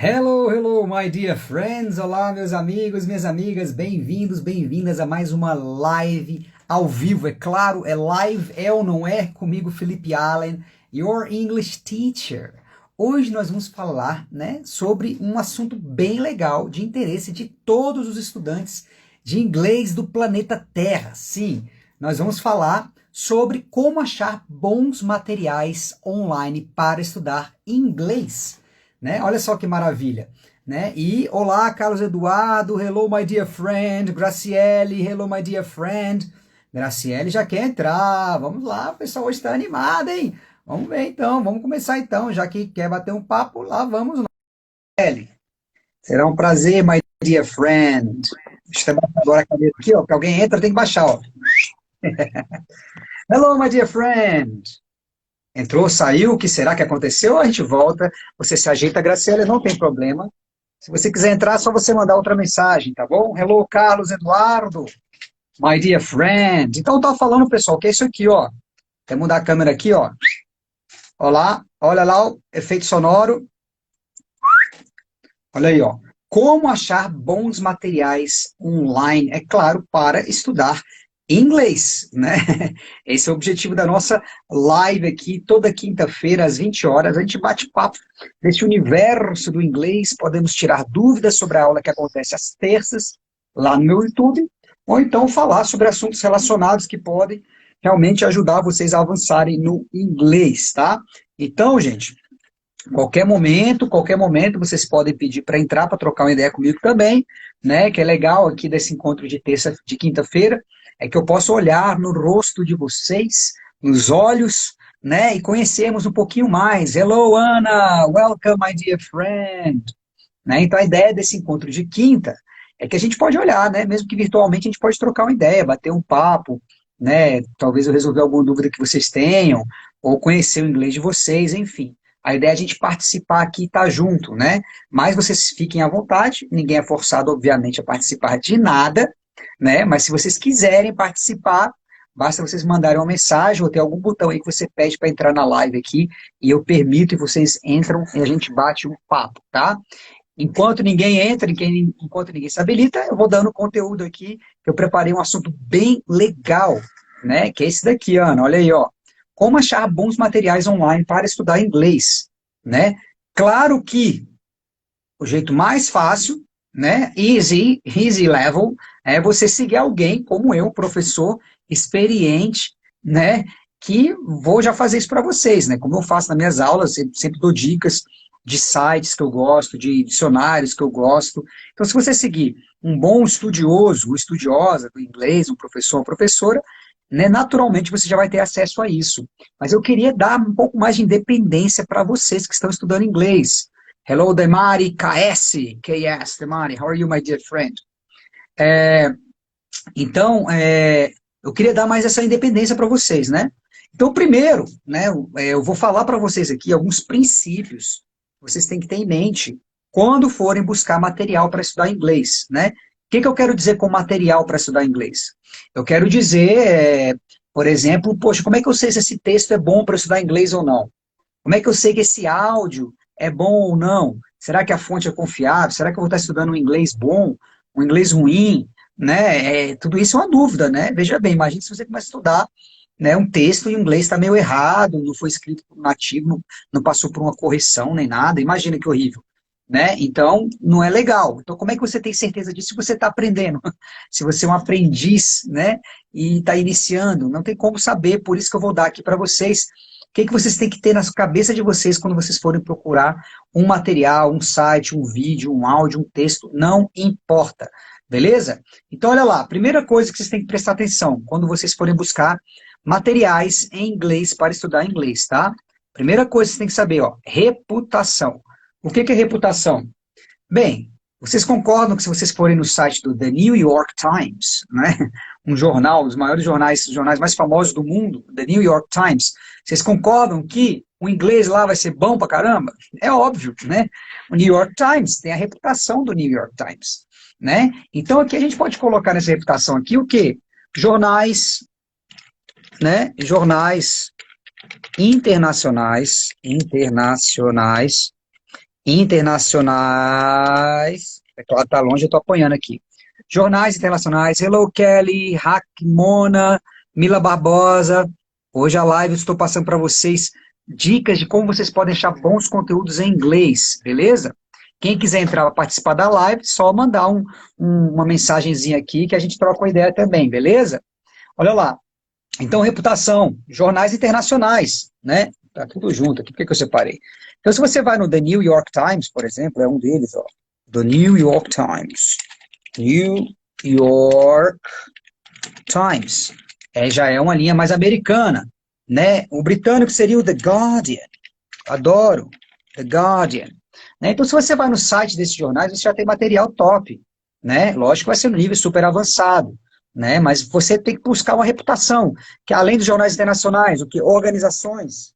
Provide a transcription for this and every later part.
Hello, hello, my dear friends! Olá, meus amigos, minhas amigas, bem-vindos, bem-vindas a mais uma live ao vivo. É claro, é live, é ou não é? Comigo, Felipe Allen, your English teacher. Hoje nós vamos falar, sobre um assunto bem legal, de interesse de todos os estudantes de inglês do planeta Terra. Sim, nós vamos falar sobre como achar bons materiais online para estudar inglês. Olha só que maravilha, E olá, Carlos Eduardo, hello my dear friend, Graciele, hello my dear friend. Graciele já quer entrar. Vamos lá, o pessoal hoje está animado, hein? Vamos ver então, vamos começar então, já que quer bater um papo, lá vamos nós. Graciele, será um prazer, my dear friend. Deixa eu baixar agora a cadeira aqui, ó, que alguém entra, tem que baixar, ó. Hello, my dear friend. Entrou, saiu, o que será que aconteceu? A gente volta, você se ajeita, Graciela, não tem problema. Se você quiser entrar, é só você mandar outra mensagem, tá bom? Hello, Carlos Eduardo, my dear friend. Então, tá falando, pessoal, que é isso aqui, ó. Quer mudar a câmera aqui, ó. Olá, olha lá o efeito sonoro. Olha aí, ó. Como achar bons materiais online, é claro, para estudar inglês, Esse é o objetivo da nossa live aqui, toda quinta-feira, às 20 horas, a gente bate papo desse universo do inglês, podemos tirar dúvidas sobre a aula que acontece às terças, lá no meu YouTube, ou então falar sobre assuntos relacionados que podem realmente ajudar vocês a avançarem no inglês, tá? Então, gente, qualquer momento, vocês podem pedir para entrar, para trocar uma ideia comigo também, Que é legal aqui desse encontro de quinta-feira, é que eu posso olhar no rosto de vocês, nos olhos, E conhecermos um pouquinho mais. Hello, Ana! Welcome, my dear friend! Então, a ideia desse encontro de quinta é que a gente pode olhar, Mesmo que virtualmente, a gente pode trocar uma ideia, bater um papo, Talvez eu resolver alguma dúvida que vocês tenham, ou conhecer o inglês de vocês, enfim. A ideia é a gente participar aqui e estar junto, Mas vocês fiquem à vontade, ninguém é forçado, obviamente, a participar de nada, Mas se vocês quiserem participar, basta vocês mandarem uma mensagem ou ter algum botão aí que você pede para entrar na live aqui, e eu permito e vocês entram e a gente bate um papo, tá? Enquanto ninguém entra, enquanto ninguém se habilita, eu vou dando conteúdo aqui, que eu preparei um assunto bem legal, Que é esse daqui, Ana, olha aí, ó. Como achar bons materiais online para estudar inglês, Claro que o jeito mais fácil, easy level, é você seguir alguém como eu, professor experiente, que vou já fazer isso para vocês, Como eu faço nas minhas aulas, sempre dou dicas de sites que eu gosto, de dicionários que eu gosto. Então, se você seguir um bom estudioso, ou estudiosa do inglês, um professor ou professora, naturalmente você já vai ter acesso a isso. Mas eu queria dar um pouco mais de independência para vocês que estão estudando inglês. Hello, Demari, KS, Demari, how are you, my dear friend? Então, eu queria dar mais essa independência para vocês, Então, primeiro, eu vou falar para vocês aqui alguns princípios que vocês têm que ter em mente quando forem buscar material para estudar inglês, O que eu quero dizer com material para estudar inglês? Eu quero dizer, por exemplo, poxa, como é que eu sei se esse texto é bom para estudar inglês ou não? Como é que eu sei que esse áudio é bom ou não? Será que a fonte é confiável? Será que eu vou estar estudando um inglês bom, um inglês ruim? Tudo isso é uma dúvida, Veja bem, imagine se você começa a estudar um texto em inglês está meio errado, não foi escrito por um nativo, não passou por uma correção nem nada, imagina que horrível. Então, não é legal. Então, como é que você tem certeza disso se você está aprendendo? Se você é um aprendiz, e está iniciando, não tem como saber, por isso que eu vou dar aqui para vocês o que vocês têm que ter na cabeça de vocês quando vocês forem procurar um material, um site, um vídeo, um áudio, um texto, não importa, beleza? Então, olha lá, primeira coisa que vocês têm que prestar atenção quando vocês forem buscar materiais em inglês para estudar inglês, tá? Primeira coisa que vocês têm que saber, ó, reputação. O que é reputação? Bem, vocês concordam que se vocês forem no site do The New York Times, um jornal, os maiores jornais, os jornais mais famosos do mundo, The New York Times, vocês concordam que o inglês lá vai ser bom pra caramba? É óbvio, O New York Times tem a reputação do New York Times, Então aqui a gente pode colocar nessa reputação aqui o quê? Jornais, Jornais internacionais internacionais. É claro, tá longe, eu tô apanhando aqui. Jornais internacionais. Hello, Kelly, Hack, Mona, Mila Barbosa. Hoje a live eu estou passando para vocês dicas de como vocês podem achar bons conteúdos em inglês, beleza? Quem quiser entrar para participar da live, só mandar uma mensagenzinha aqui que a gente troca uma ideia também, beleza? Olha lá. Então, reputação, jornais internacionais, né? Tá tudo junto aqui, por que que eu separei? Então, se você vai no The New York Times, por exemplo, é um deles, ó. The New York Times. New York Times. Já é uma linha mais americana, né? O britânico seria o The Guardian. Adoro. The Guardian. Né? Então, se você vai no site desses jornais, você já tem material top, né? Lógico que vai ser no nível super avançado, né? Mas você tem que buscar uma reputação, que além dos jornais internacionais, o que? Organizações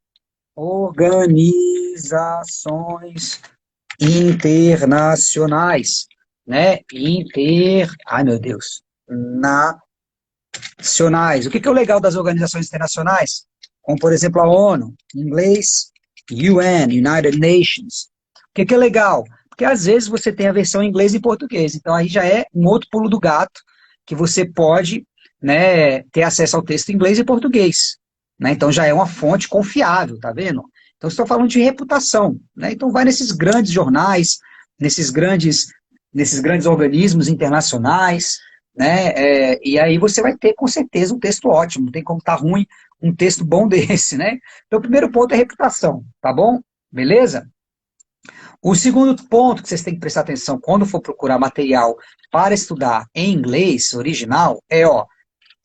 internacionais, né? Ai, meu Deus. Nacionais. O que é o legal das organizações internacionais? Como, por exemplo, a ONU, em inglês, UN, United Nations. O que é legal? Porque às vezes você tem a versão em inglês e português, então aí já é um outro pulo do gato, que você pode, né, ter acesso ao texto em inglês e português. Né? Então já é uma fonte confiável, tá vendo? Então estou falando de reputação. Né? Então vai nesses grandes jornais, nesses grandes, nesses grandes organismos internacionais, né? E aí você vai ter com certeza um texto ótimo, não tem como estar ruim um texto bom desse, né? Então o primeiro ponto é reputação, tá bom? Beleza? O segundo ponto que vocês têm que prestar atenção quando for procurar material para estudar em inglês original é, ó,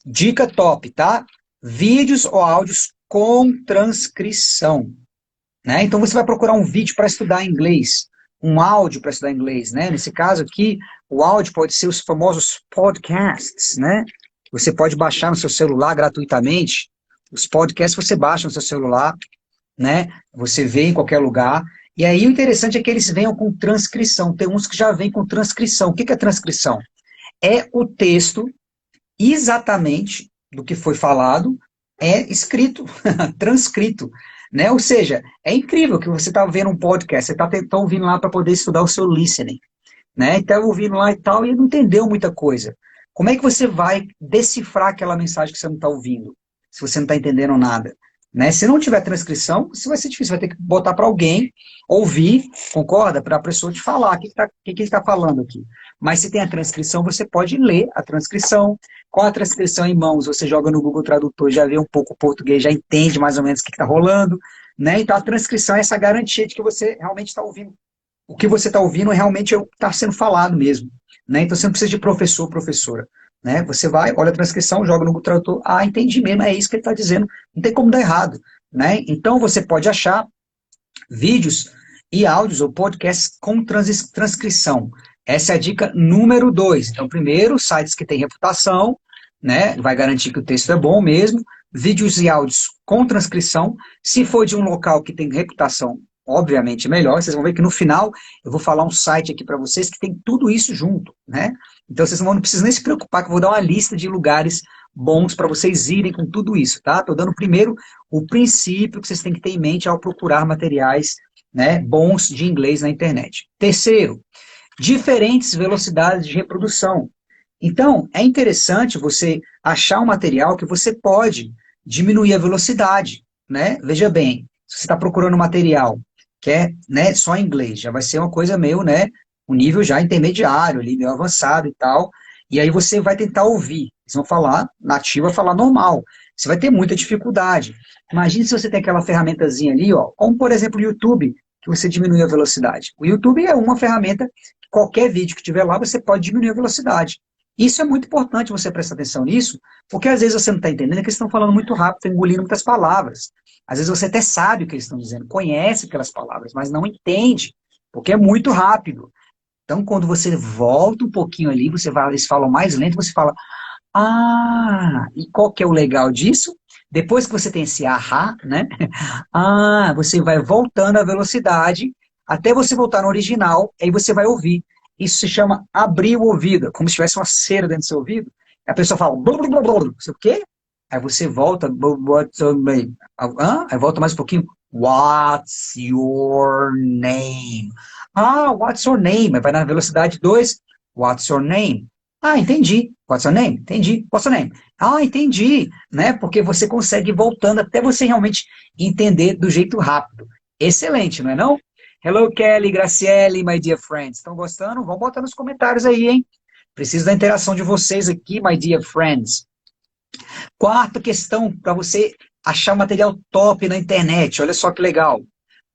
dica top, tá? Vídeos ou áudios com transcrição, né? Então você vai procurar um vídeo para estudar inglês, um áudio para estudar inglês, né? Nesse caso aqui, o áudio pode ser os famosos podcasts, né? Você pode baixar no seu celular gratuitamente. Os podcasts você baixa no seu celular, né? Você vê em qualquer lugar. E aí o interessante é que eles venham com transcrição. Tem uns que já vêm com transcrição. O que é transcrição? É o texto exatamente do que foi falado, é escrito, transcrito. Né? Ou seja, é incrível que você está vendo um podcast, você está ouvindo lá para poder estudar o seu listening. Né? Então, ouvindo lá e tal, e não entendeu muita coisa. Como é que você vai decifrar aquela mensagem que você não está ouvindo, se você não está entendendo nada? Né? Se não tiver transcrição, isso vai ser difícil, vai ter que botar para alguém ouvir, concorda? Para a pessoa te falar o que ele está falando aqui. Mas se tem a transcrição, você pode ler a transcrição. Com a transcrição em mãos, você joga no Google Tradutor, já vê um pouco o português, já entende mais ou menos o que está rolando. Né? Então a transcrição é essa garantia de que você realmente está ouvindo. O que você está ouvindo realmente é o que está sendo falado mesmo. Né? Então você não precisa de professor ou professora. Né? Você vai, olha a transcrição, joga no Google Tradutor, entendi mesmo, é isso que ele está dizendo, não tem como dar errado. Né? Então você pode achar vídeos e áudios ou podcasts com transcrição. Essa é a dica número 2. Então, primeiro, sites que têm reputação, né, vai garantir que o texto é bom mesmo. Vídeos e áudios com transcrição. Se for de um local que tem reputação, obviamente melhor. Vocês vão ver que no final eu vou falar um site aqui para vocês que tem tudo isso junto, né? Então vocês não precisam nem se preocupar que eu vou dar uma lista de lugares bons para vocês irem com tudo isso, tá? Estou dando primeiro o princípio que vocês têm que ter em mente ao procurar materiais, né, bons de inglês na internet. Terceiro, diferentes velocidades de reprodução. Então, é interessante você achar um material que você pode diminuir a velocidade, né? Veja bem, se você está procurando um material que é, né, só em inglês, já vai ser uma coisa meio, né, um nível já intermediário, ali, meio avançado e tal, e aí você vai tentar ouvir. Eles vão falar nativo, vai falar normal. Você vai ter muita dificuldade. Imagine se você tem aquela ferramentazinha ali, ó, como por exemplo o YouTube, que você diminui a velocidade. O YouTube é uma ferramenta, qualquer vídeo que tiver lá, você pode diminuir a velocidade. Isso é muito importante você prestar atenção nisso, porque às vezes você não está entendendo que eles estão falando muito rápido, estão engolindo muitas palavras. Às vezes você até sabe o que eles estão dizendo, conhece aquelas palavras, mas não entende, porque é muito rápido. Então, quando você volta um pouquinho ali, eles falam mais lento, você fala, e qual que é o legal disso? Depois que você tem esse ahá, né? Você vai voltando a velocidade, até você voltar no original, aí você vai ouvir. Isso se chama abrir o ouvido, como se tivesse uma cera dentro do seu ouvido. A pessoa fala, blá, blá, blá, blá. Você, o quê? Aí você volta, what's your name? Aí volta mais um pouquinho, what's your name? Ah, what's your name? Aí vai na velocidade 2, what's your name? Ah, entendi. What's your name? Entendi. What's your name? Ah, entendi. Né? Porque você consegue ir voltando até você realmente entender do jeito rápido. Excelente, não é não? Hello, Kelly, Graciele, my dear friends. Estão gostando? Vão botar nos comentários aí, hein? Preciso da interação de vocês aqui, my dear friends. Quarta questão para você achar material top na internet. Olha só que legal.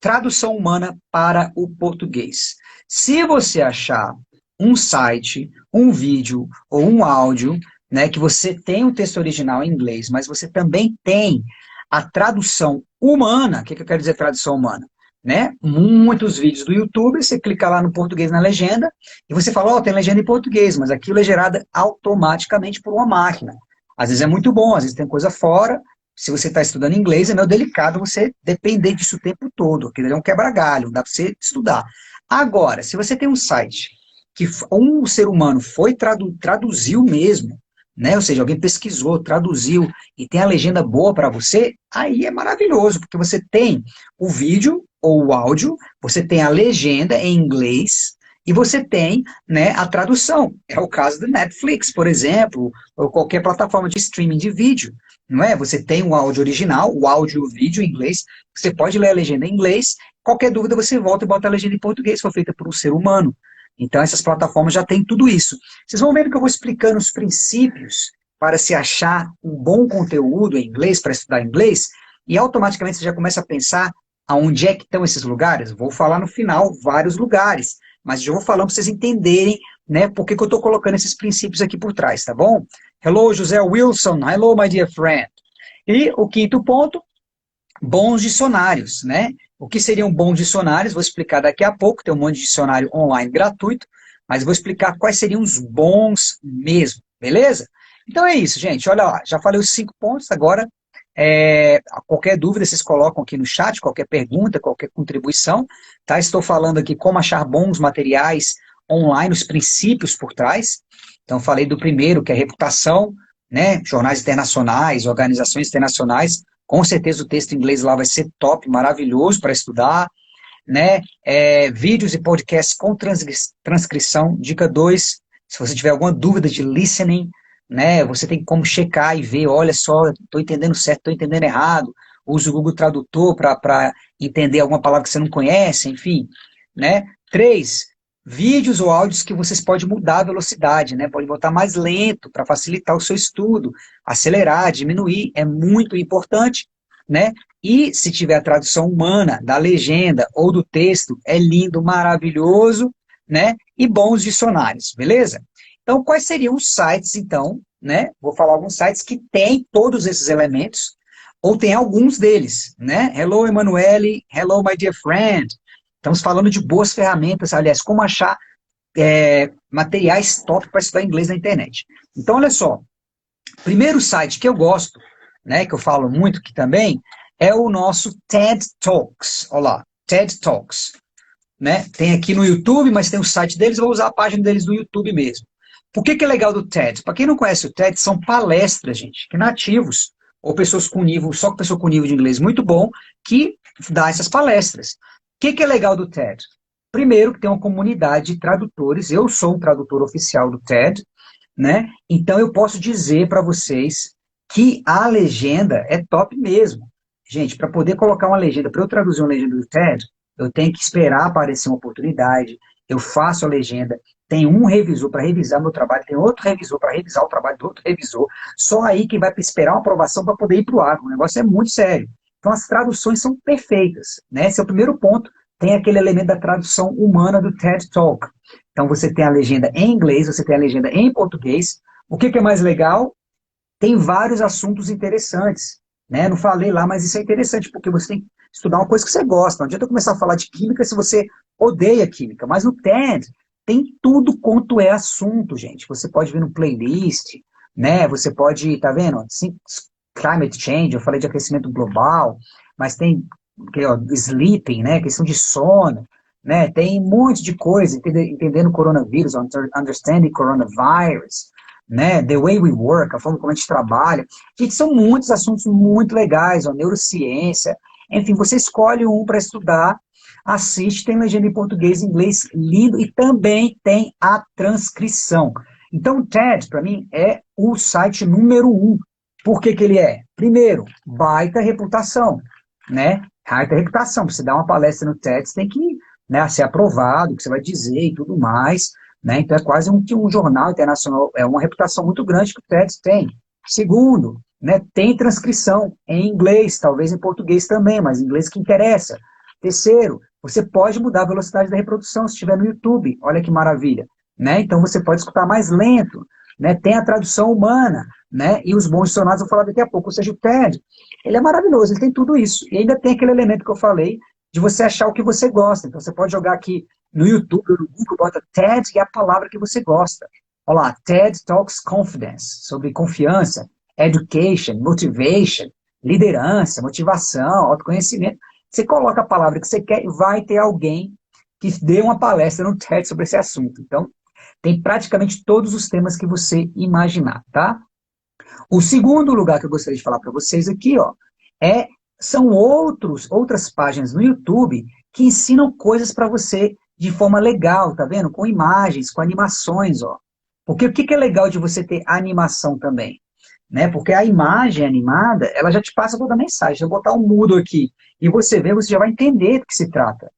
Tradução humana para o português. Se você achar um site, um vídeo ou um áudio, né, que você tem o texto original em inglês, mas você também tem a tradução humana, o que eu quero dizer tradução humana? Né? Muitos vídeos do YouTube, você clica lá no português na legenda, e você fala, tem legenda em português, mas aquilo é gerada automaticamente por uma máquina. Às vezes é muito bom, às vezes tem coisa fora. Se você está estudando inglês, é meio delicado você depender disso o tempo todo, porque ele é um quebra-galho, dá para você estudar. Agora, se você tem um site que um ser humano foi traduziu mesmo, né? Ou seja, alguém pesquisou, traduziu e tem a legenda boa para você, aí é maravilhoso, porque você tem o vídeo ou o áudio, você tem a legenda em inglês, e você tem, né, a tradução. É o caso do Netflix, por exemplo, ou qualquer plataforma de streaming de vídeo, não é? Você tem o áudio original, o áudio e o vídeo em inglês, você pode ler a legenda em inglês, qualquer dúvida você volta e bota a legenda em português, foi feita por um ser humano. Então essas plataformas já têm tudo isso. Vocês vão ver que eu vou explicando os princípios para se achar um bom conteúdo em inglês, para estudar inglês, e automaticamente você já começa a pensar aonde é que estão esses lugares. Vou falar no final vários lugares, mas já vou falando para vocês entenderem, né, por que eu estou colocando esses princípios aqui por trás, tá bom? Hello, José Wilson. Hello, my dear friend. E o quinto ponto, bons dicionários, né? O que seriam bons dicionários? Vou explicar daqui a pouco, tem um monte de dicionário online gratuito, mas vou explicar quais seriam os bons mesmo, beleza? Então é isso, gente. Olha lá, já falei os 5 pontos, agora qualquer dúvida vocês colocam aqui no chat, qualquer pergunta, qualquer contribuição, tá? Estou falando aqui como achar bons materiais online, os princípios por trás. Então falei do primeiro, que é reputação, né? Jornais internacionais, organizações internacionais, com certeza o texto em inglês lá vai ser top, maravilhoso para estudar, né? Vídeos e podcasts com transcrição. Dica 2, se você tiver alguma dúvida de listening, né, você tem como checar e ver, olha só, estou entendendo certo, estou entendendo errado, usa o Google Tradutor para entender alguma palavra que você não conhece, enfim, né? 3, vídeos ou áudios que vocês podem mudar a velocidade, né? Pode botar mais lento para facilitar o seu estudo, acelerar, diminuir, é muito importante, né? E se tiver a tradução humana da legenda ou do texto, é lindo, maravilhoso, né? E bons dicionários, beleza? Então, quais seriam os sites, então, né? Vou falar alguns sites que têm todos esses elementos, ou tem alguns deles, né? Hello, Emanuele. Hello, my dear friend. Estamos falando de boas ferramentas, aliás, como achar materiais top para estudar inglês na internet. Então, olha só. Primeiro site que eu gosto, né, que eu falo muito aqui também, é o nosso TED Talks. Olha lá, TED Talks. Né? Tem aqui no YouTube, mas tem o site deles, eu vou usar a página deles do YouTube mesmo. Por que é legal do TED? Para quem não conhece o TED, são palestras, gente, que nativos, ou pessoas com nível, só pessoa com nível de inglês muito bom, que dá essas palestras. O que é legal do TED? Primeiro, que tem uma comunidade de tradutores, eu sou um tradutor oficial do TED, né? Então eu posso dizer para vocês que a legenda é top mesmo. Gente, para poder colocar uma legenda, para eu traduzir uma legenda do TED, eu tenho que esperar aparecer uma oportunidade, eu faço a legenda, tem um revisor para revisar meu trabalho, tem outro revisor para revisar o trabalho do outro revisor, só aí que vai esperar uma aprovação para poder ir para o ar, o negócio é muito sério. Então as traduções são perfeitas, né? Esse é o primeiro ponto, tem aquele elemento da tradução humana do TED Talk. Então você tem a legenda em inglês, você tem a legenda em português. O que é mais legal? Tem vários assuntos interessantes, né? Não falei lá, mas isso é interessante, porque você tem que estudar uma coisa que você gosta. Não adianta eu começar a falar de química se você odeia química. Mas no TED tem tudo quanto é assunto, gente. Você pode ver no playlist, né? Você pode, tá vendo? Climate change, eu falei de aquecimento global, mas tem sleeping, né? Questão de sono, né? Tem um monte de coisa, entendendo coronavírus, understanding coronavirus, né? The Way We Work, a forma como a gente trabalha. Gente, são muitos assuntos muito legais, ó, neurociência. Enfim, você escolhe um para estudar, assiste, tem legenda em português e inglês lindo e também tem a transcrição. Então, o TED, para mim, é o site número um. Por que que ele é? Primeiro, baita reputação, né? Baita reputação. Pra você dar uma palestra no TED, você tem que, né, ser aprovado, o que você vai dizer e tudo mais, né? Então, é quase um jornal internacional, é uma reputação muito grande que o TED tem. Segundo, né, tem transcrição em inglês, talvez em português também, mas em inglês que interessa. Terceiro, você pode mudar a velocidade da reprodução se estiver no YouTube. Olha que maravilha, né? Então você pode escutar mais lento, né? Tem a tradução humana, né? E os bons dicionários eu vou falar daqui a pouco. Ou seja, o TED, ele é maravilhoso, ele tem tudo isso. E ainda tem aquele elemento que eu falei de você achar o que você gosta. Então você pode jogar aqui no YouTube ou no Google, bota TED e a palavra que você gosta. Olha lá, TED Talks Confidence, sobre confiança, education, motivation, liderança, motivação, autoconhecimento. Você coloca a palavra que você quer e vai ter alguém que dê uma palestra no TED sobre esse assunto. Então, tem praticamente todos os temas que você imaginar, tá? O segundo lugar que eu gostaria de falar para vocês aqui, ó, são outras páginas no YouTube que ensinam coisas para você de forma legal, tá vendo? Com imagens, com animações, ó. Porque o que é legal de você ter animação também? Né? Porque a imagem animada, ela já te passa toda a mensagem. Se eu botar um mudo aqui e você ver, você já vai entender do que se trata.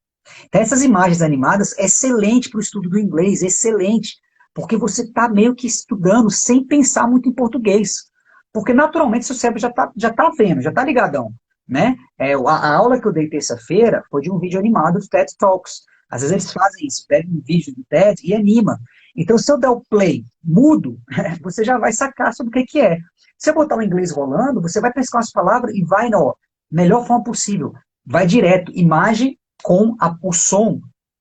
Então, essas imagens animadas, excelente para o estudo do inglês, excelente, porque você está meio que estudando sem pensar muito em português. Porque, naturalmente, seu cérebro já tá vendo, já está ligadão. Né? A aula que eu dei terça-feira foi de um vídeo animado do TED Talks. Às vezes eles fazem isso, pegam um vídeo do TED e anima. Então, se eu der o play mudo, você já vai sacar sobre o que é. Se eu botar o inglês rolando, você vai pescar as palavras e vai na melhor forma possível. Vai direto, imagem com o som.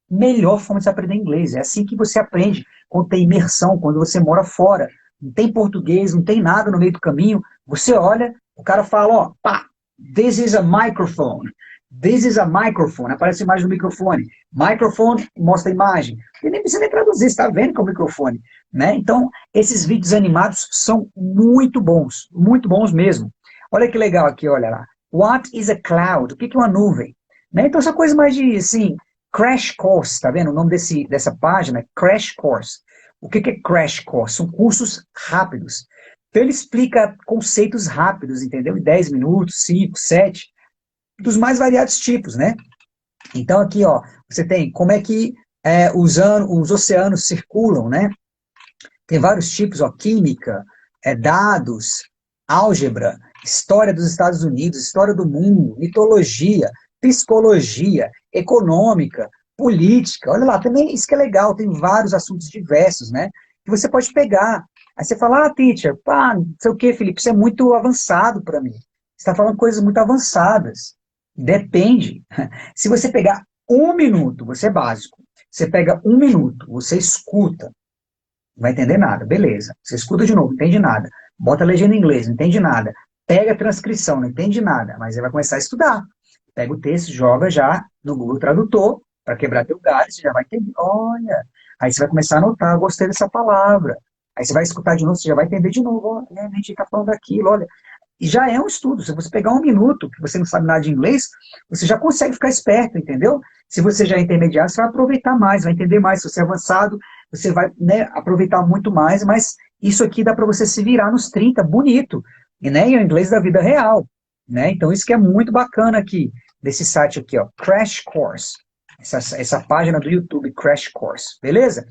Melhor forma de se aprender inglês. É assim que você aprende quando tem imersão, quando você mora fora. Não tem português, não tem nada no meio do caminho. Você olha, o cara fala, ó, pá, this is a microphone. This is a microphone. Aparece a imagem do microfone. Microphone, mostra a imagem. E nem precisa nem traduzir, você está vendo que é o microfone. Né? Então, esses vídeos animados são muito bons mesmo. Olha que legal aqui, olha lá. What is a cloud? O que é uma nuvem? Né? Então, essa coisa mais de, assim, crash course, tá vendo? O nome dessa página é Crash Course. O que é crash course? São cursos rápidos. Então, ele explica conceitos rápidos, entendeu? Em 10 minutos, 5, 7, dos mais variados tipos, né? Então, aqui, ó, você tem como é que os oceanos circulam, né? Tem vários tipos, ó, química, dados, álgebra, história dos Estados Unidos, história do mundo, mitologia, psicologia, econômica, política. Olha lá, também isso que é legal, tem vários assuntos diversos, né? Que você pode pegar. Aí você fala, teacher, pá, não sei o que, Felipe, isso é muito avançado para mim. Você está falando coisas muito avançadas. Depende. Se você pegar um minuto, você é básico. Você pega um minuto, você escuta, não vai entender nada, beleza. Você escuta de novo, não entende nada. Bota a legenda em inglês, não entende nada. Pega a transcrição, não entende nada, mas aí vai começar a estudar. Pega o texto, joga já no Google Tradutor, para quebrar teu galho, você já vai entender. Olha, aí você vai começar a anotar, gostei dessa palavra. Aí você vai escutar de novo, você já vai entender de novo. Olha, a gente está falando daquilo, olha. E já é um estudo. Se você pegar um minuto, que você não sabe nada de inglês, você já consegue ficar esperto, entendeu? Se você já é intermediário, você vai aproveitar mais, vai entender mais. Se você é avançado, você vai, né, aproveitar muito mais, mas isso aqui dá para você se virar nos 30, bonito. E, né, e o inglês da vida real. Né? Então, isso que é muito bacana aqui, desse site aqui, ó, Crash Course. Essa página do YouTube, Crash Course. Beleza?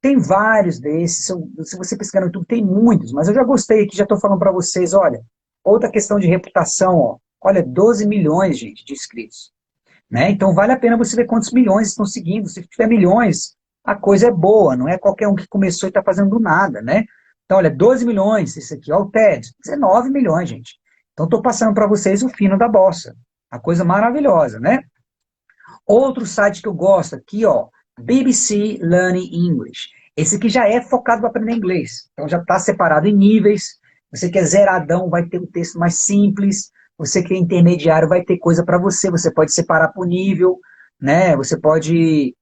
Tem vários desses. Se você pesquisar no YouTube, tem muitos. Mas eu já gostei aqui, já estou falando para vocês, olha, outra questão de reputação, ó. Olha, 12 milhões, gente, de inscritos. Né? Então, vale a pena você ver quantos milhões estão seguindo. Se tiver milhões, a coisa é boa. Não é qualquer um que começou e está fazendo do nada, né? Então, olha, 12 milhões, esse aqui, ó, o TED. 19 milhões, gente. Então, estou passando para vocês o fino da bossa. A coisa maravilhosa, né? Outro site que eu gosto aqui, ó, BBC Learning English. Esse aqui já é focado para aprender inglês. Então, já está separado em níveis. Você que é zeradão, vai ter um texto mais simples. Você que é intermediário, vai ter coisa para você. Você pode separar por nível, né? Você pode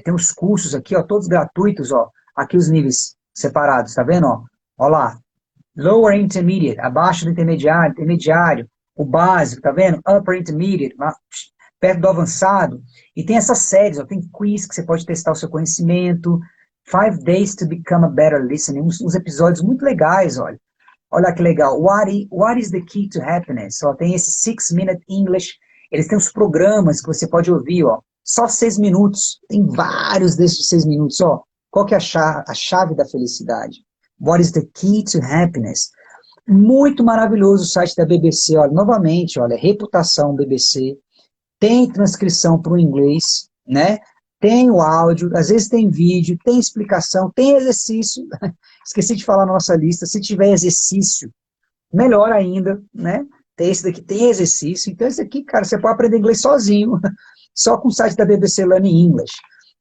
ter uns cursos aqui, ó, todos gratuitos, ó. Aqui os níveis separados, tá vendo, ó? Olha lá, lower intermediate, abaixo do intermediário, intermediário, o básico, tá vendo? Upper intermediate, perto do avançado. E tem essas séries, ó, tem quiz que você pode testar o seu conhecimento, 5 Days to Become a Better Listener, uns episódios muito legais, olha. Olha que legal. What is the key to happiness? Ó, tem esse 6 Minute English. Eles têm os programas que você pode ouvir, ó. Só 6 minutos. Tem vários desses 6 minutos, ó. Qual que é a chave da felicidade? What is the key to happiness? Muito maravilhoso o site da BBC. Olha, novamente, olha, reputação BBC. Tem transcrição para o inglês, né? Tem o áudio, às vezes tem vídeo, tem explicação, tem exercício. Esqueci de falar na nossa lista, se tiver exercício, melhor ainda, né? Tem esse daqui, tem exercício. Então esse aqui, cara, você pode aprender inglês sozinho, só com o site da BBC Learning English.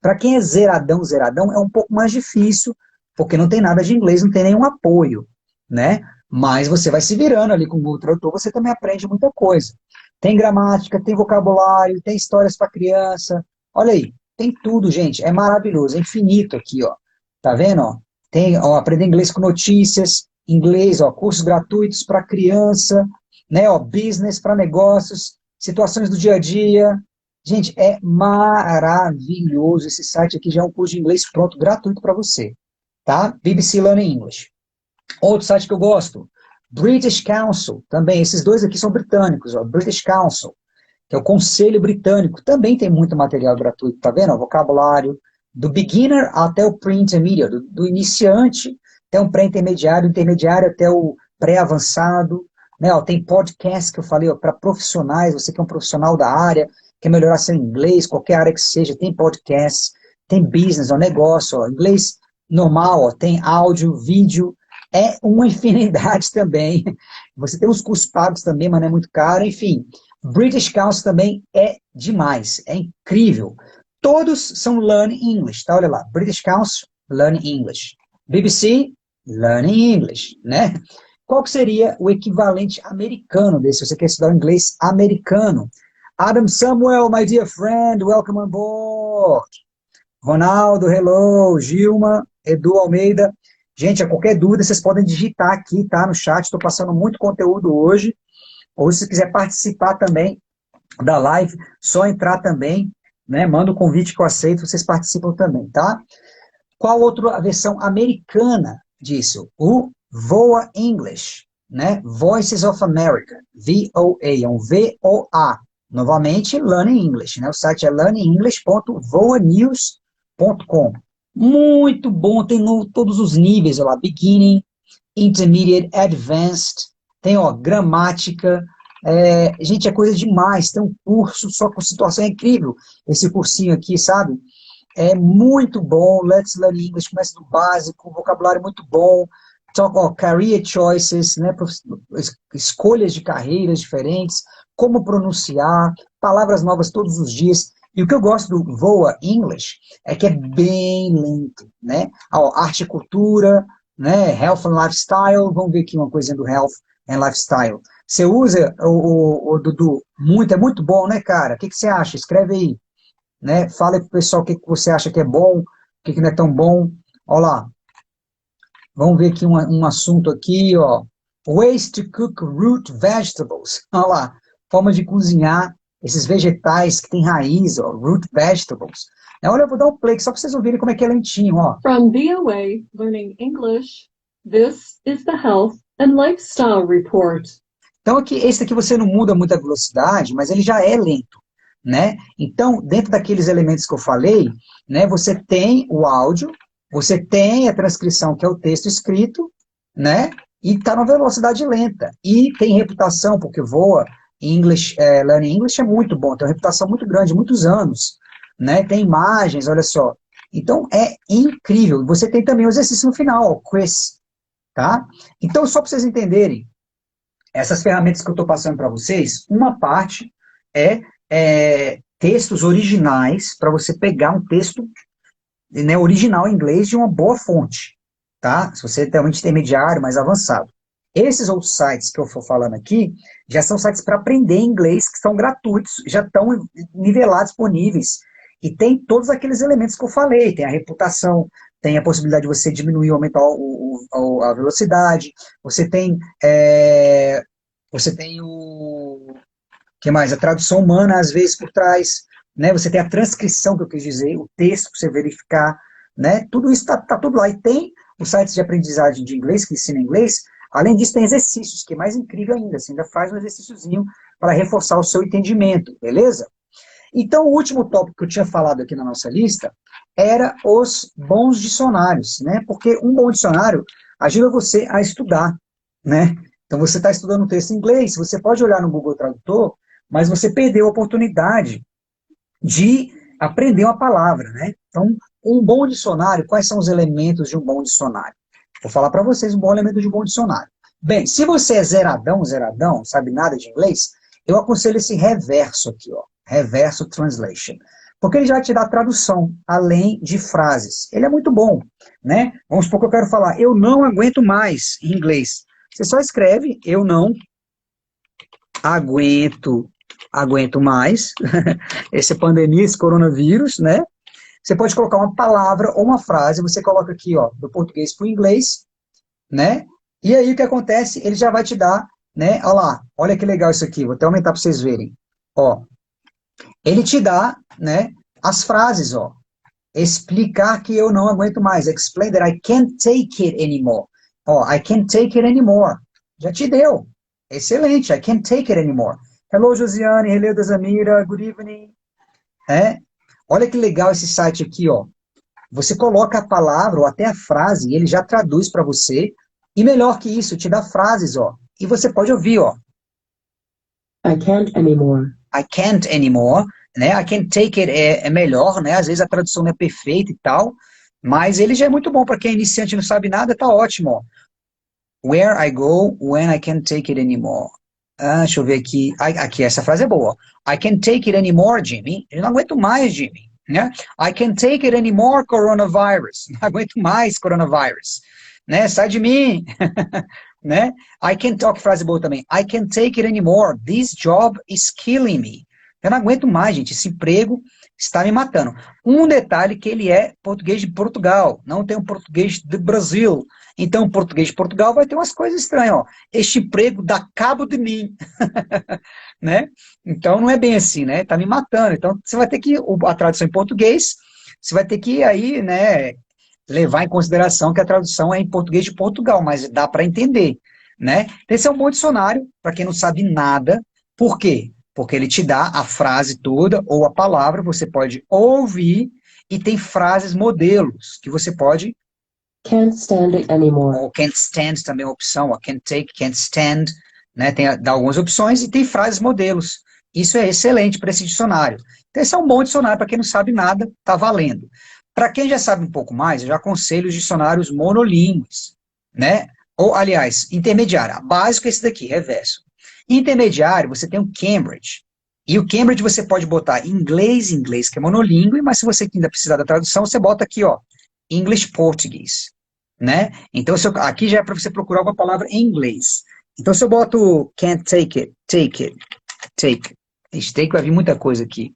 Para quem é zeradão, zeradão, é um pouco mais difícil, porque não tem nada de inglês, não tem nenhum apoio, né? Mas você vai se virando ali com o Google Tradutor, você também aprende muita coisa. Tem gramática, tem vocabulário, tem histórias para criança. Olha aí, tem tudo, gente. É maravilhoso, é infinito aqui, ó. Tá vendo, ó? Tem, ó, aprender inglês com notícias, inglês, ó, cursos gratuitos para criança, né, ó, business para negócios, situações do dia a dia. Gente, é maravilhoso. Esse site aqui já é um curso de inglês pronto, gratuito para você, tá? BBC Learning English. Outro site que eu gosto, British Council, também, esses dois aqui são britânicos, ó, British Council, que é o Conselho Britânico, também tem muito material gratuito, tá vendo? O vocabulário, do beginner até o pre-intermediate, do iniciante até o pré-intermediário, intermediário até o pré-avançado, né? Ó, tem podcast que eu falei para profissionais, você que é um profissional da área, quer melhorar seu inglês, qualquer área que seja, tem podcast, tem business, ó, negócio, ó, inglês normal, ó, tem áudio, vídeo, é uma infinidade também. Você tem os cursos pagos também, mas não é muito caro, enfim. British Council também é demais, é incrível. Todos são Learn English, tá? Olha lá, British Council, Learn English. BBC, Learning English, né? Qual que seria o equivalente americano desse, se você quer estudar o inglês americano? Adam Samuel, my dear friend, welcome on board. Ronaldo, hello. Gilma, Edu Almeida. Gente, a qualquer dúvida, vocês podem digitar aqui, tá? No chat, estou passando muito conteúdo hoje. Ou se quiser participar também da live, só entrar também, né? Manda o convite que eu aceito, vocês participam também, tá? Qual outra versão americana disso? O VOA English, né? Voices of America, VOA, é um VOA. Novamente, Learning English, né? O site é learningenglish.voanews.com. Muito bom, tem todos os níveis, olha lá, beginning, intermediate, advanced, tem, ó, gramática, gente, é coisa demais, tem um curso só com situação, é incrível, esse cursinho aqui, sabe? É muito bom, Let's Learn English, começa do básico, vocabulário muito bom, talk, ó, career choices, né, escolhas de carreiras diferentes, como pronunciar, palavras novas todos os dias. E o que eu gosto do VOA English é que é bem lento, né? Ó, arte e cultura, né? Health and lifestyle, vamos ver aqui uma coisinha do health and lifestyle. Você usa o Dudu muito, é muito bom, né, cara? O que você acha? Escreve aí, né? Fala pro pessoal o que você acha que é bom, o que não é tão bom. Olha lá. Vamos ver aqui um assunto aqui, ó. Ways to cook root vegetables. Olha lá. Forma de cozinhar esses vegetais que têm raiz, ó. Root vegetables. Olha, eu vou dar um play só para vocês ouvirem como é que é lentinho, ó. From VOA Learning English, this is the Health and Lifestyle Report. Então, aqui, esse aqui você não muda muito a velocidade, mas ele já é lento, né? Então, dentro daqueles elementos que eu falei, né, você tem o áudio, você tem a transcrição, que é o texto escrito, né? E está na velocidade lenta. E tem reputação, porque voa, English, Learning English é muito bom, tem uma reputação muito grande, muitos anos, né? Tem imagens, olha só. Então, é incrível. Você tem também o exercício no final, o quiz, tá? Então, só para vocês entenderem, essas ferramentas que eu estou passando para vocês, uma parte é textos originais, para você pegar um texto, né, original em inglês de uma boa fonte, tá? Se você tem um intermediário mais avançado. Esses outros sites que eu estou falando aqui, já são sites para aprender inglês, que são gratuitos, já estão nivelados, disponíveis, e tem todos aqueles elementos que eu falei, tem a reputação, tem a possibilidade de você diminuir ou aumentar a velocidade, você tem o que mais? A tradução humana, às vezes, por trás, né? Você tem a transcrição, que eu quis dizer, o texto para você verificar, né? Tudo isso tá tudo lá. E tem os sites de aprendizagem de inglês, que ensina inglês. Além disso, tem exercícios, que é mais incrível ainda. Você ainda faz um exercíciozinho para reforçar o seu entendimento, beleza? Então, o último tópico que eu tinha falado aqui na nossa lista era os bons dicionários, né? Porque um bom dicionário ajuda você a estudar, né? Então, você está estudando um texto em inglês, você pode olhar no Google Tradutor, mas você perdeu a oportunidade de aprender uma palavra, né? Então, um bom dicionário, quais são os elementos de um bom dicionário? Vou falar para vocês um bom elemento de um bom dicionário. Bem, se você é zeradão, zeradão, sabe nada de inglês, eu aconselho esse reverso aqui, ó, reverso translation, porque ele já te dá tradução, além de frases. Ele é muito bom, né? Vamos supor que eu quero falar, eu não aguento mais, em inglês. Você só escreve, eu não aguento mais, essa pandemia, esse coronavírus, né? Você pode colocar uma palavra ou uma frase, você coloca aqui, ó, do português para o inglês, né? E aí o que acontece? Ele já vai te dar, né? Olha lá, olha que legal isso aqui, vou até aumentar para vocês verem. Ó, ele te dá, né, as frases, ó. Explicar que eu não aguento mais. Explain that I can't take it anymore. Ó, I can't take it anymore. Já te deu. Excelente, I can't take it anymore. Hello, Josiane, hello, Desamira, good evening. É? Olha que legal esse site aqui, ó. Você coloca a palavra ou até a frase e ele já traduz para você. E melhor que isso, te dá frases, ó. E você pode ouvir, ó. I can't anymore. I can't anymore, né? I can't take it é melhor, né? Às vezes a tradução não é perfeita e tal, mas ele já é muito bom para quem é iniciante e não sabe nada, tá ótimo, ó. Where I go when I can't take it anymore. Deixa eu ver aqui. Aqui, essa frase é boa. I can't take it anymore, Jimmy. Eu não aguento mais, Jimmy. Né? I can't take it anymore, coronavirus. Não aguento mais, coronavirus. Né? Sai de mim. Né? I can't talk, frase boa também. I can't take it anymore. This job is killing me. Eu não aguento mais, gente. Esse emprego está me matando. Um detalhe que ele é português de Portugal. Não tem um português do Brasil. Então, o português de Portugal vai ter umas coisas estranhas, ó. Este emprego dá cabo de mim, né? Então, não é bem assim, né? Tá me matando. Então, você vai ter que, a tradução em português, você vai ter que aí, né, levar em consideração que a tradução é em português de Portugal, mas dá para entender, né? Esse é um bom dicionário, para quem não sabe nada. Por quê? Porque ele te dá a frase toda, ou a palavra, você pode ouvir, e tem frases modelos, que você pode Can't stand it anymore. ou can't stand também é uma opção, ó, can't take, can't stand, né, dá algumas opções e tem frases modelos. Isso é excelente para esse dicionário. Então, esse é um bom dicionário, para quem não sabe nada, tá valendo. Para quem já sabe um pouco mais, eu já aconselho os dicionários monolíngues, né, ou, aliás, intermediário. Básico é esse daqui, reverso. Intermediário, você tem o Cambridge. E o Cambridge você pode botar inglês, que é monolíngue, mas se você ainda precisar da tradução, você bota aqui, ó, English Portuguese, né? Então, aqui já é para você procurar uma palavra em inglês. Então, se eu boto can't take it, take. Ixi, take vai vir muita coisa aqui.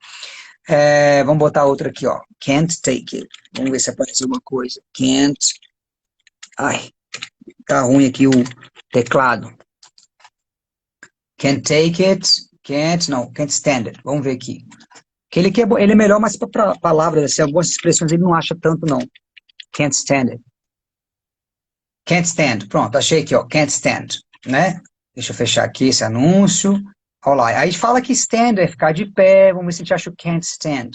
Vamos botar outra aqui, ó. Can't take it. Vamos ver se aparece alguma coisa. Can't. Ai, tá ruim aqui o teclado. Can't take it. Can't stand it. Vamos ver aqui. Que ele é melhor, mas para palavras, assim, algumas expressões ele não acha tanto, não. Can't stand it. Can't stand. Pronto, achei aqui, ó. Can't stand, né? Deixa eu fechar aqui esse anúncio. Olha lá. Aí fala que stand é ficar de pé. Vamos ver se a gente acha o can't stand.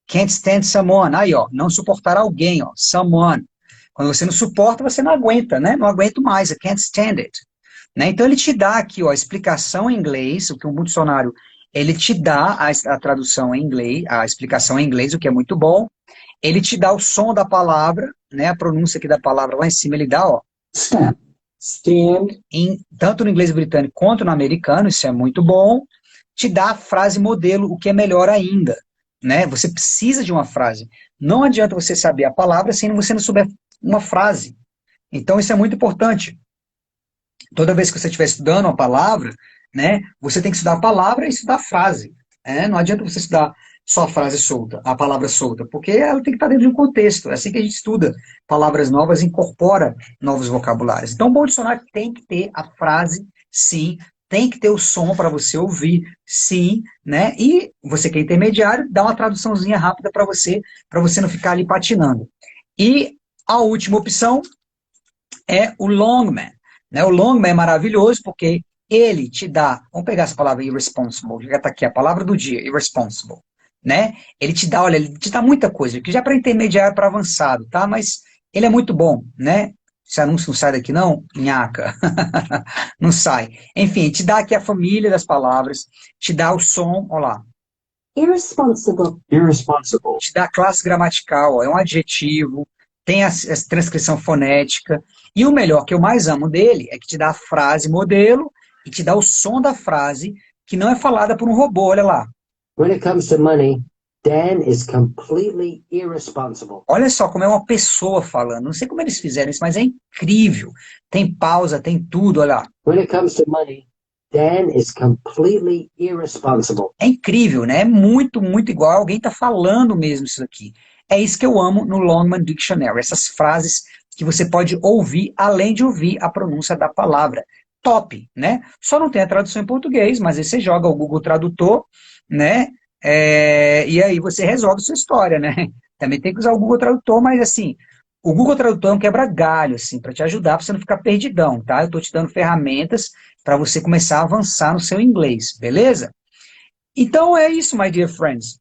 Can't stand someone. Aí, ó. Não suportar alguém, ó. Someone. Quando você não suporta, você não aguenta, né? Não aguento mais. I can't stand it. Né? Então, ele te dá aqui, ó, a explicação em inglês, o que um dicionário, ele te dá a tradução em inglês, a explicação em inglês, o que é muito bom. Ele te dá o som da palavra, né, a pronúncia aqui da palavra lá em cima, ele dá, ó, Stand. Tanto no inglês britânico quanto no americano, isso é muito bom. Te dá a frase modelo, o que é melhor ainda, né? Você precisa de uma frase. Não adianta você saber a palavra se você não souber uma frase. Então, isso é muito importante. Toda vez que você estiver estudando uma palavra, né, você tem que estudar a palavra e estudar a frase. Não adianta você estudar só a frase solta, a palavra solta? Porque ela tem que estar dentro de um contexto. É assim que a gente estuda palavras novas, incorpora novos vocabulários. Então, um bom dicionário tem que ter a frase, sim, tem que ter o som para você ouvir, sim, né? E você que é intermediário, dá uma traduçãozinha rápida para você não ficar ali patinando. E a última opção é o longman, né? O longman é maravilhoso porque ele te dá, vamos pegar essa palavra irresponsible, já está aqui a palavra do dia, irresponsible, né? Ele te dá, olha, ele te dá muita coisa, que já para intermediário, para avançado, tá? Mas ele é muito bom, né? Esse anúncio não sai daqui não? Nhaca. Não sai. Enfim, te dá aqui a família das palavras, te dá o som, olha lá, Irresponsible. Irresponsible. te dá a classe gramatical, ó, é um adjetivo, tem a transcrição fonética, e o melhor, que eu mais amo dele, é que te dá a frase modelo e te dá o som da frase, que não é falada por um robô, olha lá. When it comes to money, Dan is completely irresponsible. Olha só como é uma pessoa falando, não sei como eles fizeram isso, mas é incrível. Tem pausa, tem tudo, olha lá. When it comes to money, Dan is completely irresponsible. É incrível, né? É muito, muito igual. Alguém está falando mesmo isso aqui. É isso que eu amo no Longman Dictionary. Essas frases que você pode ouvir, além de ouvir a pronúncia da palavra. Top, né? Só não tem a tradução em português, mas aí você joga o Google Tradutor, né? E aí você resolve sua história, né? Também tem que usar o Google Tradutor, mas assim, o Google Tradutor é um quebra-galho, assim, para te ajudar, para você não ficar perdidão, tá? Eu estou te dando ferramentas para você começar a avançar no seu inglês, beleza? Então é isso, my dear friends.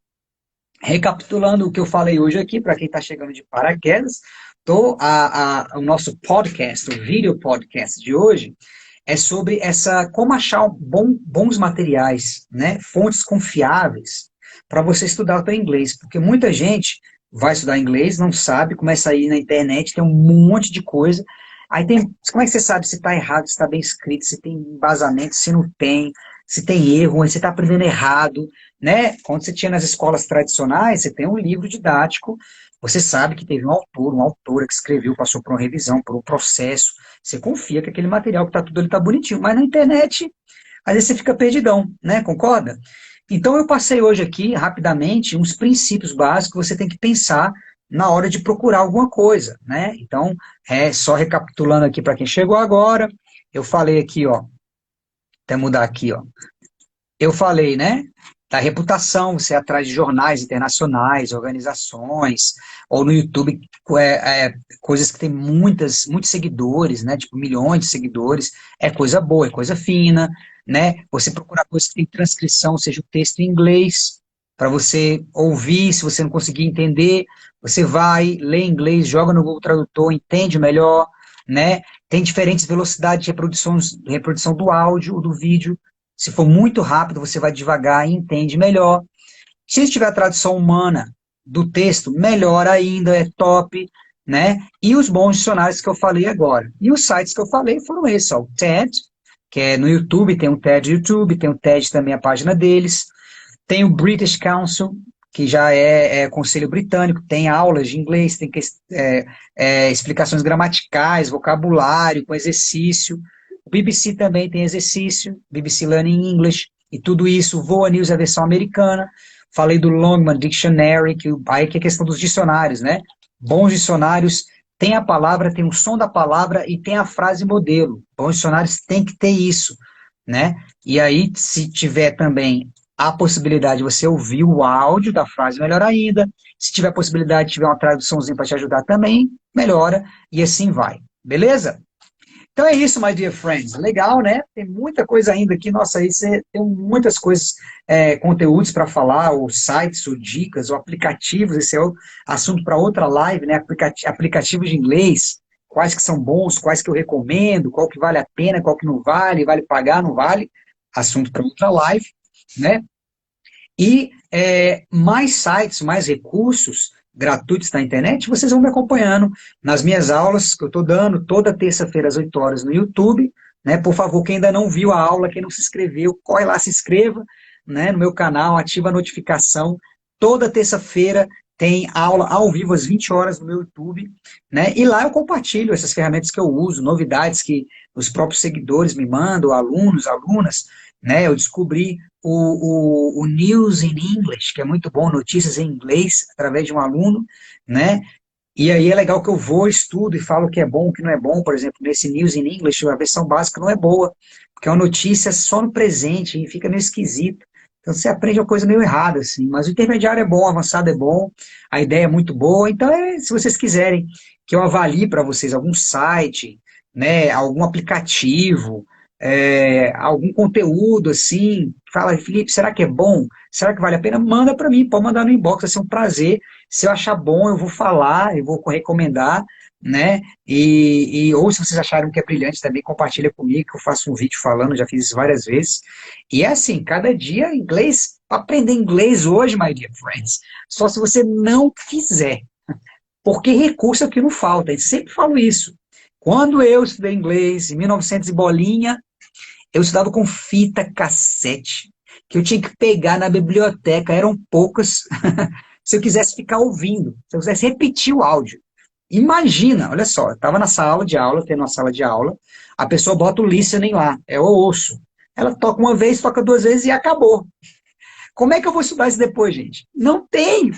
Recapitulando o que eu falei hoje aqui, para quem está chegando de paraquedas, o nosso podcast, o vídeo podcast de hoje, é sobre como achar bons materiais, né, fontes confiáveis, para você estudar o seu inglês, porque muita gente vai estudar inglês, não sabe, começa a ir na internet, tem um monte de coisa, aí como é que você sabe se está errado, se está bem escrito, se tem embasamento, se não tem, se tem erro, se está aprendendo errado, né? Quando você tinha nas escolas tradicionais, você tem um livro didático, você sabe que teve um autor, uma autora que escreveu, passou por uma revisão, por um processo, você confia que aquele material que está tudo ali está bonitinho, mas na internet, às vezes você fica perdidão, né? Concorda? Então eu passei hoje aqui, rapidamente, uns princípios básicos que você tem que pensar na hora de procurar alguma coisa, né? Então, só recapitulando aqui para quem chegou agora, eu falei aqui, ó, até mudar aqui, ó, eu falei, né, da reputação, você é atrás de jornais internacionais, organizações, ou no YouTube, coisas que tem muitos seguidores, né, tipo milhões de seguidores, é coisa boa, é coisa fina, né, você procurar coisas que tem transcrição, seja o texto em inglês, para você ouvir, se você não conseguir entender, você vai, lê em inglês, joga no Google Tradutor, entende melhor, né, tem diferentes velocidades de reprodução do áudio ou do vídeo. Se for muito rápido, você vai devagar e entende melhor. Se tiver a tradução humana do texto, melhor ainda, é top, né? E os bons dicionários que eu falei agora. E os sites que eu falei foram esses, ó, o TED, que é no YouTube, tem o TED YouTube, tem o TED também, a página deles. Tem o British Council, que já é conselho britânico, tem aulas de inglês, tem explicações gramaticais, vocabulário, com exercício. O BBC também tem exercício, BBC Learning English, e tudo isso, Voa News é a versão americana. Falei do Longman Dictionary, aí que é a questão dos dicionários, né? Bons dicionários, tem a palavra, tem o som da palavra e tem a frase modelo. Bons dicionários tem que ter isso, né? E aí, se tiver também a possibilidade de você ouvir o áudio da frase, melhor ainda. Se tiver a possibilidade de tiver uma traduçãozinha para te ajudar também, melhora, e assim vai. Beleza? Então é isso, my dear friends. Legal, né? Tem muita coisa ainda aqui. Nossa, aí você tem muitas coisas, conteúdos para falar, ou sites, ou dicas, ou aplicativos. Esse é o assunto para outra live, né? Aplicativos de inglês. Quais que são bons, quais que eu recomendo, qual que vale a pena, qual que não vale, vale pagar, não vale. Assunto para outra live, né? E mais sites, mais recursos gratuitos na internet, vocês vão me acompanhando nas minhas aulas que eu estou dando toda terça-feira às 8 horas no YouTube, né? Por favor, quem ainda não viu a aula, quem não se inscreveu, corre lá, se inscreva, né, no meu canal, ativa a notificação. Toda terça-feira tem aula ao vivo às 20 horas no meu YouTube, né? E lá eu compartilho essas ferramentas que eu uso, novidades que os próprios seguidores me mandam, alunos, alunas, né? Eu descobri o News in English, que é muito bom, notícias em inglês, através de um aluno, né? E aí é legal que eu vou, estudo e falo o que é bom, o que não é bom. Por exemplo, nesse News in English, a versão básica não é boa, porque é uma notícia só no presente e fica meio esquisito. Então você aprende uma coisa meio errada, assim. Mas o intermediário é bom, o avançado é bom, a ideia é muito boa. Então, se vocês quiserem que eu avalie para vocês algum site, né, algum aplicativo, algum conteúdo, assim, fala, Felipe, será que é bom? Será que vale a pena? Manda para mim, pode mandar no inbox, vai ser um prazer. Se eu achar bom, eu vou falar, eu vou recomendar, né? Ou se vocês acharem que é brilhante também, compartilha comigo, que eu faço um vídeo falando, já fiz isso várias vezes. E é assim, cada dia inglês, aprender inglês hoje, my dear friends, só se você não quiser. Porque recurso é o que não falta, eu sempre falo isso. Quando eu estudei inglês, em 1900 e bolinha, eu estudava com fita cassete, que eu tinha que pegar na biblioteca, eram poucas, se eu quisesse ficar ouvindo, se eu quisesse repetir o áudio. Imagina, olha só, eu estava na sala de aula, tendo uma sala de aula, a pessoa bota o listening lá, eu ouço. Ela toca uma vez, toca duas vezes e acabou. Como é que eu vou estudar isso depois, gente? Não tem.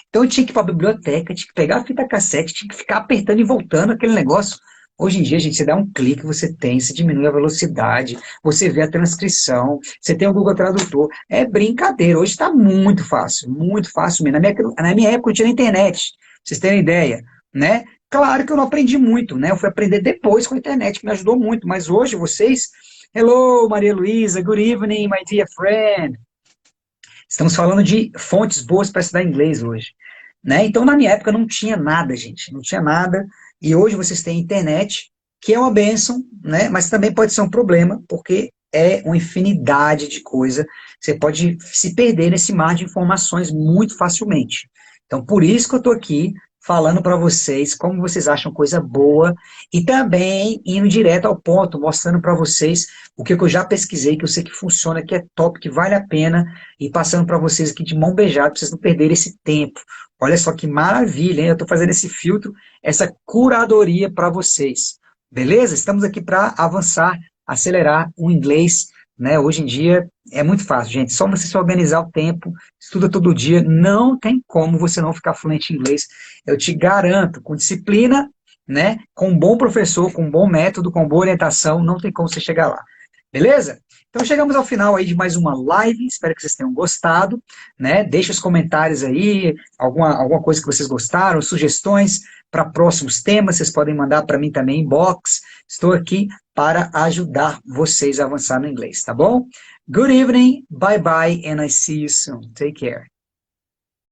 Então eu tinha que ir para a biblioteca, tinha que pegar a fita cassete, tinha que ficar apertando e voltando aquele negócio. Hoje em dia, gente, você dá um clique, você tem, você diminui a velocidade, você vê a transcrição, você tem o Google Tradutor. É brincadeira, hoje está muito fácil mesmo. Na minha época eu tinha internet, pra vocês terem ideia, né? Claro que eu não aprendi muito, né? Eu fui aprender depois com a internet, que me ajudou muito, mas hoje vocês... Hello, Maria Luísa, good evening, my dear friend. Estamos falando de fontes boas para estudar inglês hoje, né? Então, na minha época não tinha nada, gente, não tinha nada. E hoje vocês têm internet, que é uma bênção, né? Mas também pode ser um problema, porque é uma infinidade de coisa. Você pode se perder nesse mar de informações muito facilmente. Então, por isso que eu estou aqui falando para vocês como vocês acham coisa boa e também indo direto ao ponto, mostrando para vocês o que eu já pesquisei, que eu sei que funciona, que é top, que vale a pena, e passando para vocês aqui de mão beijada, para vocês não perderem esse tempo. Olha só que maravilha, hein? Eu estou fazendo esse filtro, essa curadoria para vocês. Beleza? Estamos aqui para avançar, acelerar o inglês, né? Hoje em dia é muito fácil, gente. Só você se organizar o tempo, estuda todo dia, não tem como você não ficar fluente em inglês. Eu te garanto, com disciplina, né? Com um bom professor, com um bom método, com boa orientação, não tem como você chegar lá. Beleza? Então chegamos ao final aí de mais uma live, espero que vocês tenham gostado, né? Deixe os comentários aí, alguma coisa que vocês gostaram, sugestões para próximos temas, vocês podem mandar para mim também em inbox. Estou aqui para ajudar vocês a avançar no inglês, tá bom? Good evening, bye bye, and I see you soon. Take care.